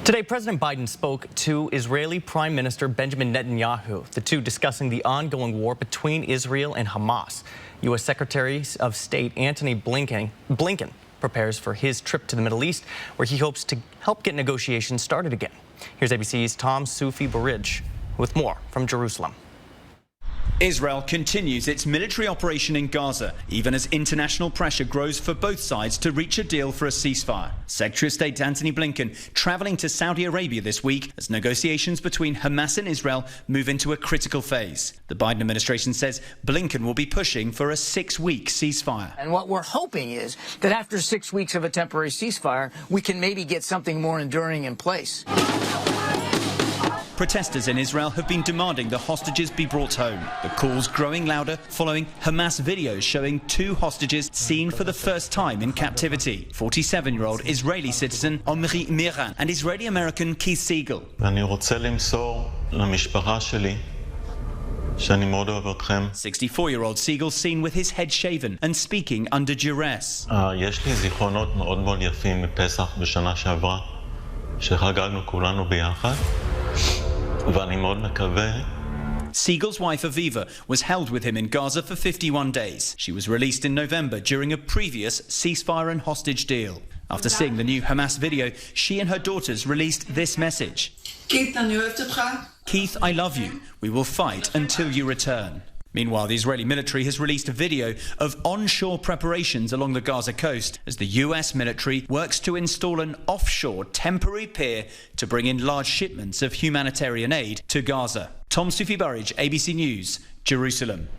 Today, President Biden spoke to Israeli Prime Minister Benjamin Netanyahu, the two discussing the ongoing war between Israel and Hamas. U.S. Secretary of State Antony Blinken prepares for his trip to the Middle East, where he hopes to help get negotiations started again. Here's ABC's Tom Sufi Burridge with more from Jerusalem. Israel continues its military operation in Gaza, even as international pressure grows for both sides to reach a deal for a ceasefire. Secretary of State Antony Blinken travelling to Saudi Arabia this week as negotiations between Hamas and Israel move into a critical phase. The Biden administration says Blinken will be pushing for a 6-week ceasefire. And what we're hoping is that after 6 weeks of a temporary ceasefire, we can maybe get something more enduring in place. Protesters in Israel have been demanding the hostages be brought home. The calls growing louder following Hamas videos showing 2 hostages seen for the first time in captivity. 47-year-old Israeli citizen Omri Miran and Israeli-American Keith Siegel. 64-year-old Siegel seen with his head shaven and speaking under duress. יש לי זיכרונות מאוד מאוד יפים מפסח בשנה שעברה, שחגגנו כולנו ביחד. Siegel's wife Aviva was held with him in Gaza for 51 days. She was released in November during a previous ceasefire and hostage deal. After seeing the new Hamas video, she and her daughters released this message. Keith, I love you. We will fight until you return. Meanwhile, the Israeli military has released a video of onshore preparations along the Gaza coast as the US military works to install an offshore temporary pier to bring in large shipments of humanitarian aid to Gaza. Tom Sufi Burridge, ABC News, Jerusalem.